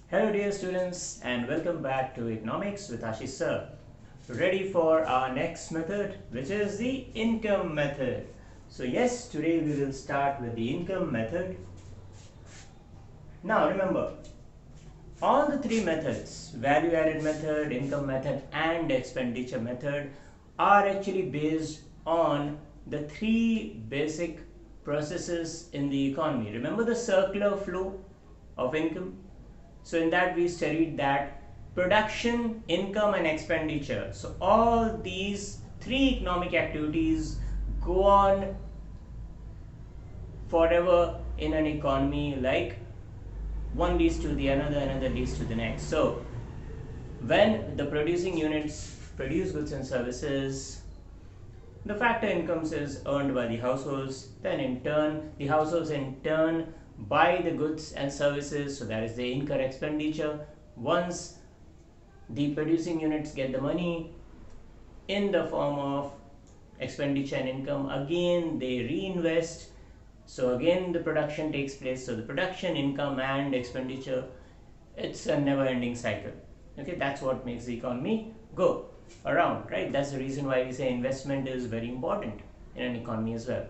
Hello dear students and welcome back to Economics with Ashish sir. Ready for our next method, which is the income method. So yes, today we will start with the income method. Now remember, all the three methods, value added method, income method and expenditure method, are actually based on the three basic processes in the economy. Remember the circular flow of income? So in that we studied that production, income and expenditure. So all these three economic activities go on forever in an economy, like one leads to the another leads to the next. So when the producing units produce goods and services, the factor incomes is earned by the households, then in turn the households in turn buy the goods and services, so that is they incur expenditure. Once the producing units get the money in the form of expenditure and income, again they reinvest, so again the production takes place. So the production, income and expenditure, it's a never ending cycle. Okay, that's what makes the economy go around, right? That's the reason why we say investment is very important in an economy as well.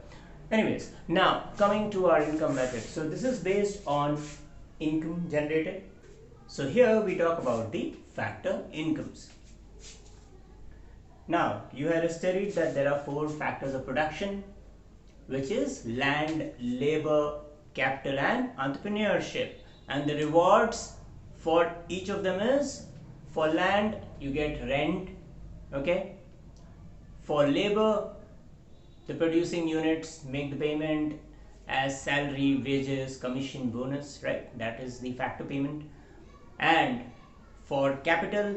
Anyways, now coming to our income method. So this is based on income generated. So here we talk about the factor incomes. Now you have studied that there are four factors of production, which is land, labor, capital and entrepreneurship, and the rewards for each of them is: for land you get rent, okay? For labor, the producing units make the payment as salary, wages, commission, bonus, right? That is the factor payment. And for capital,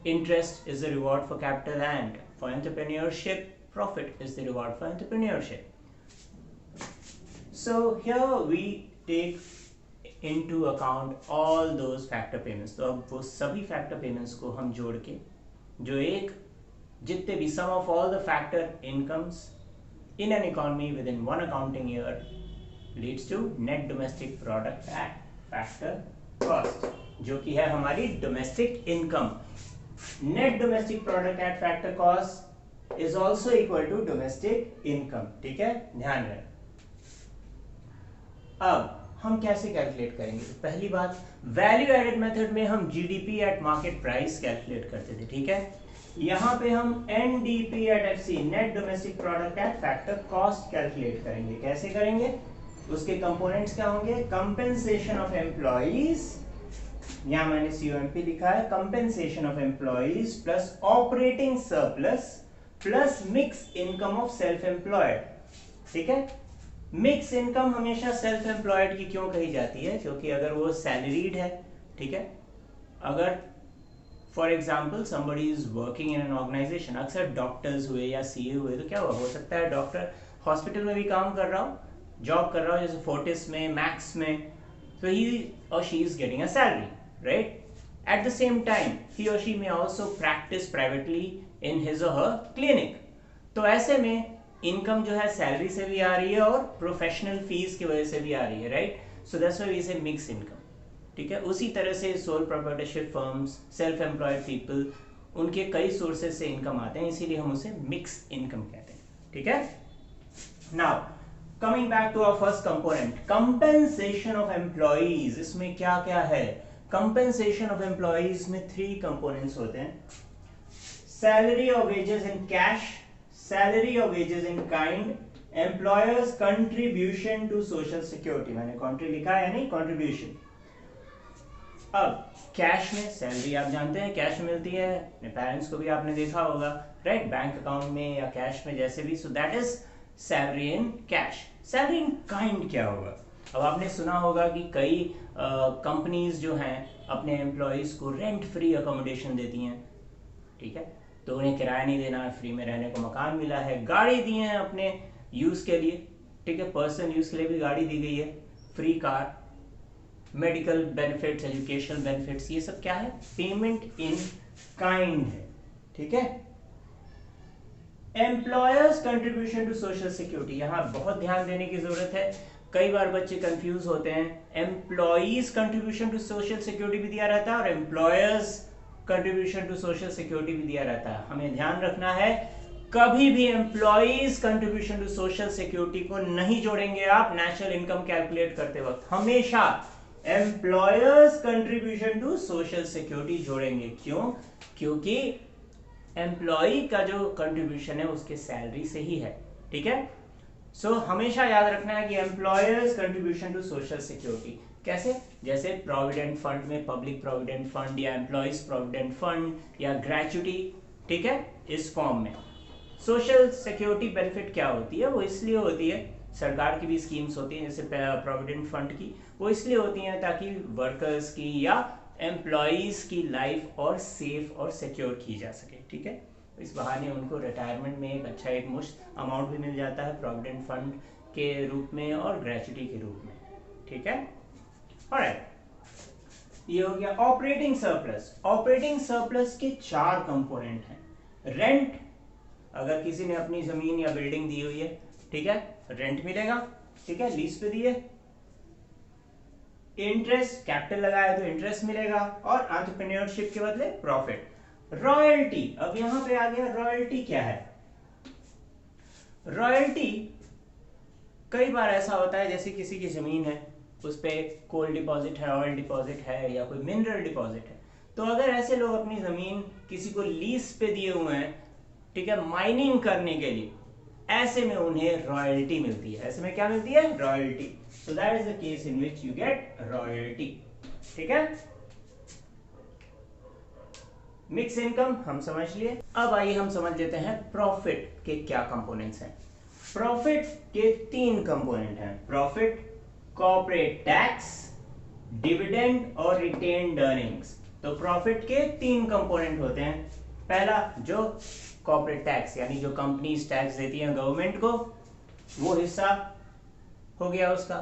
interest is the reward for capital, and for entrepreneurship, profit is the reward for entrepreneurship. So here we take into account all those factor payments. तो अब वो सभी factor payments को हम जोड़ के जो एक जितने भी sum of all the factor incomes in an economy within one accounting year leads to net domestic product at factor cost, जो कि है हमारी domestic income. Net domestic product at factor cost is also equal to domestic income. ठीक है, ध्यान रहे. अब हम कैसे कैलकुलेट करेंगे? तो पहली बात, वैल्यू एडेड मेथड में हम GDP at market price calculate करते थे, ठीक है? यहाँ पे हम NDP at FC, net domestic product at factor cost calculate करेंगे. कैसे करेंगे? उसके कंपोनेंट्स क्या होंगे? कंपेंसेशन ऑफ एम्प्लॉइज, यहाँ मैंने COMP लिखा है, compensation of employees plus operating surplus plus mix income of self employed. ठीक है? मिक्स इनकम हमेशा सेल्फ एम्प्लॉयड की क्यों कही जाती है? क्योंकि अगर वो सैलरीड है, ठीक है, अगर for example somebody is working in an organisation, अक्सर डॉक्टर्स हुए या सीए हुए, तो क्या हो सकता है डॉक्टर हॉस्पिटल में भी काम कर रहा हो, जॉब कर रहा हो, जैसे फोर्टिस में, मैक्स में, तो he or she is getting a salary, right? At the same time he or she may also practice privately in his or her clinic. तो ऐसे में इनकम जो है सैलरी से भी आ रही है और प्रोफेशनल फीस की वजह से भी आ रही है, right? So that's why we say mix income. ठीक है, उसी तरह से sole proprietorship firms, self employed people, उनके कई सोर्सेज से इनकम आते हैं, इसीलिए हम उसे मिक्स इनकम कहते हैं. ठीक है, now coming back to our first component, compensation of employees. इसमें क्या क्या है? कंपेंसेशन ऑफ एम्प्लॉइज में थ्री कंपोनेंट्स होते हैं: सैलरी और वेजेस इन कैश, सैलरी और wages in kind, employers contribution to social security. मैंने कॉन्ट्री लिखा है, नहीं कंट्रीब्यूशन. अब कैश में सैलरी आप जानते हैं कैश में मिलती है, अपने पेरेंट्स को भी आपने देखा होगा, राइट? बैंक अकाउंट में या कैश में, जैसे भी. So that is salary in cash. Salary in kind क्या होगा? अब आपने सुना होगा कि कई कंपनीज जो हैं अपने एम्प्लॉयज को रेंट फ्री अकोमोडेशन देती हैं, ठीक है? तो उन्हें किराया नहीं देना है, फ्री में रहने को मकान मिला है, गाड़ी दी है अपने यूज के लिए, ठीक है, पर्सनल यूज के लिए भी गाड़ी दी गई है, free car, medical benefits, educational benefits, ये सब क्या है? पेमेंट इन काइंड है. ठीक है, employers contribution to social security, यहां बहुत ध्यान देने की जरूरत है. कई बार बच्चे कंफ्यूज होते हैं, employees contribution to social security भी दिया रहता है और employers contribution to social security भी दिया रहता है। हमें ध्यान रखना है कभी भी employees contribution to social security को नहीं जोड़ेंगे आप नेशनल इनकम कैलकुलेट करते वक्त, हमेशा employers contribution to social security जोड़ेंगे। क्यों? क्योंकि एम्प्लॉय का जो कंट्रीब्यूशन है उसके सैलरी से ही है, ठीक है। सो हमेशा याद रखना है कि employers contribution to social security कैसे, जैसे प्रोविडेंट फंड में पब्लिक प्रोविडेंट फंड या एम्प्लॉयज प्रोविडेंट फंड या ग्रेच्युटी, ठीक है, इस फॉर्म में। सोशल सिक्योरिटी बेनिफिट क्या होती है? वो इसलिए होती है, सरकार की भी स्कीम्स होती हैं जैसे प्रोविडेंट फंड की, वो इसलिए होती हैं ताकि वर्कर्स की या एम्प्लॉयज की लाइफ और सेफ और सिक्योर की जा सके, ठीक है। इस बहाने उनको रिटायरमेंट में एक अच्छा एक मुश्त अमाउंट भी मिल जाता है प्रोविडेंट फंड के रूप में और ग्रेच्युटी के रूप में, ठीक है। ऑलराइट, ये हो गया ऑपरेटिंग सरप्लस। ऑपरेटिंग सरप्लस के 4 कंपोनेंट हैं। रेंट, अगर किसी ने अपनी जमीन या बिल्डिंग दी हुई है, ठीक है, रेंट मिलेगा, ठीक है, लीज पे दिए। इंटरेस्ट, कैपिटल लगाया तो इंटरेस्ट मिलेगा, और एंटरप्रेन्योरशिप के बदले प्रॉफिट। रॉयल्टी, अब यहां पे आ गया रॉयल्टी क्या है। रॉयल्टी कई बार ऐसा होता है जैसे किसी की जमीन है, उस पे कोल डिपॉजिट है, ऑयल डिपॉजिट है या कोई मिनरल डिपॉजिट है, तो अगर ऐसे लोग अपनी जमीन किसी को लीज पे दिए हुए हैं, ठीक है, माइनिंग करने के लिए, ऐसे में उन्हें रॉयल्टी मिलती है। ऐसे में क्या मिलती है? Royalty. So that is the case in which you get royalty, ठीक है। मिक्स इनकम हम समझ लिए। अब आइए हम समझ लेते हैं प्रॉफिट के क्या कंपोनेंट्स हैं। प्रॉफिट के 3 कंपोनेंट हैं, प्रॉफिट, कॉर्पोरेट टैक्स, डिविडेंड और रिटेन्ड अर्निंग्स। तो प्रॉफिट के 3 कंपोनेंट होते हैं। पहला जो कॉर्पोरेट टैक्स, यानी जो कंपनीज टैक्स देती हैं गवर्नमेंट को, वो हिस्सा हो गया उसका।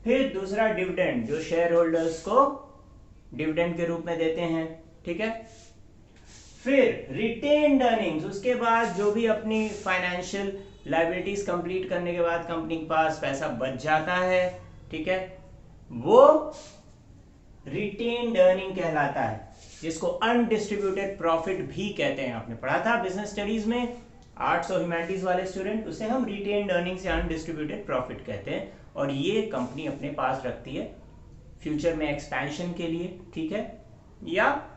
फिर दूसरा डिविडेंड, जो शेयर होल्डर्स को डिविडेंड के रूप में देते हैं, ठीक है। फिर रिटेन्ड अर्निंग्स, उसके बाद जो भी अपनी फाइनेंशियल लायबिलिटीज कंप्लीट करने के बाद कंपनी के पास पैसा बच जाता है, ठीक है, वो रिटेन्ड अर्निंग कहलाता है, जिसको अनडिस्ट्रीब्यूटेड प्रॉफिट भी कहते हैं। आपने पढ़ा था बिजनेस स्टडीज में, आर्ट्स और ह्यूमैनिटीज वाले स्टूडेंट, उसे हम रिटेन्ड अर्निंग से अनडिस्ट्रीब्यूटेड प्रॉफिट कहते हैं। और ये कंपनी अपने पास रखती है फ्यूचर में एक्सपेंशन के लिए, ठीक है, या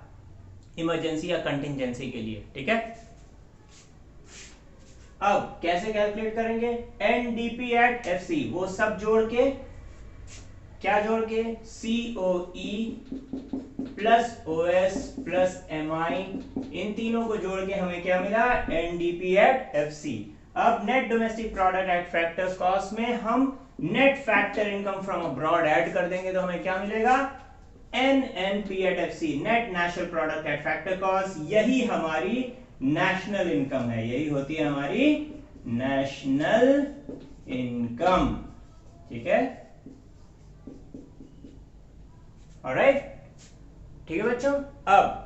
इमरजेंसी या कंटिंजेंसी के लिए, ठीक है। अब कैसे कैलकुलेट करेंगे? एनडीपी एट एफसी, वो सब जोड़ के, क्या जोड़ के? COE plus OS plus MI, इन तीनों को जोड़ के हमें क्या मिला? NDP at FC। अब net domestic product at factor cost में हम net factor income from abroad add कर देंगे, तो हमें क्या मिलेगा? NNP at FC, net national product at factor cost. यही हमारी नेशनल इनकम है, यही होती है हमारी नेशनल इनकम, ठीक है। ऑलराइट, ठीक है बच्चों। अब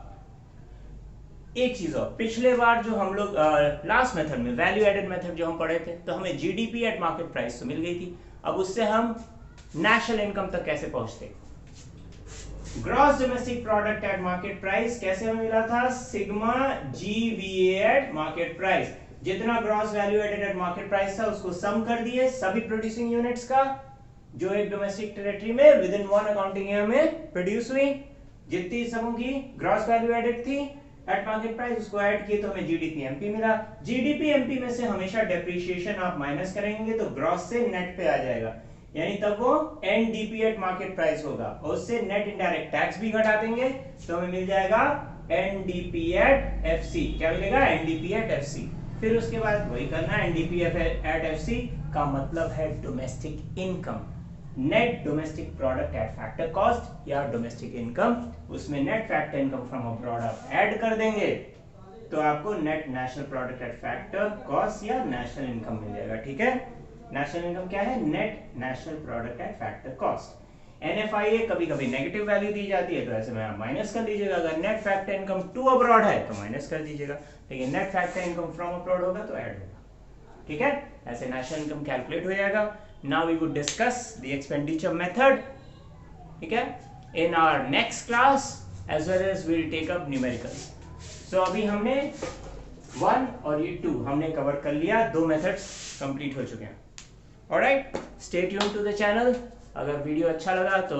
एक चीज और, पिछले बार जो हम लोग लास्ट मेथड में वैल्यू एडेड मेथड जो हम पढ़े थे, तो हमें जीडीपी एट मार्केट प्राइस तो मिल गई थी। अब उससे हम नेशनल इनकम तक कैसे पहुंचते? Gross domestic product at market price कैसे हमें मिला था? Sigma GVA at market price. जितना gross value added at market price था उसको सम कर दिए सभी प्रोड्यूसिंग यूनिट्स का, जो एक डोमेस्टिक टेरिटरी में विद इन 1 अकाउंटिंग ईयर में प्रोड्यूस हुई। जितनी समूह की ग्रॉस वैल्यू एडेड थी एट मार्केट प्राइस, उसको ऐड किए तो हमें जीडीपी एमपी मिला। जीडीपी एमपी में से हमेशा डेप्रिसिएशन आप माइनस करेंगे तो ग्रॉस से नेट पे आ जाएगा, यानी तब वो एनडीपी एट मार्केट प्राइस होगा, और उससे नेट इनडायरेक्ट टैक्स भी घटा देंगे तो हमें मिल जाएगा एनडीपी एट एफसी। क्या मिलेगा? NDP at FC. फिर उसके बाद वही करना, एनडीपी एट एफसी का मतलब है domestic income, net domestic product at factor cost या डोमेस्टिक इनकम, उसमें net factor income from abroad आप ऐड कर देंगे तो आपको net national product at factor cost या नेशनल इनकम मिल जाएगा, ठीक है। नेशनल इनकम क्या है? Net national product at factor cost. NFIA कभी कभी नेगेटिव वैल्यू दी जाती है तो ऐसे में आप माइनस कर दीजिएगा, अगर net factor income to abroad है तो माइनस कर दीजिएगा, लेकिन net factor income from abroad होगा तो ऐड होगा, ठीक है। ऐसे नेशनल इनकम कैलकुलेट हो जाएगा। now we would discuss the expenditure method, ठीक है, in our next class as well as we'll take up numericals. So अभी हमने 1 और ये 2 हमने कवर कर लिया, 2 मेथड्स कंप्लीट हो चुके हैं. Alright, stay tuned to the channel. अगर वीडियो अच्छा लगा तो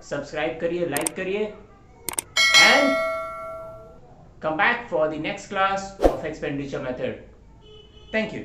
सब्सक्राइब करिए, लाइक करिए, and come back for the next class of expenditure method. Thank you.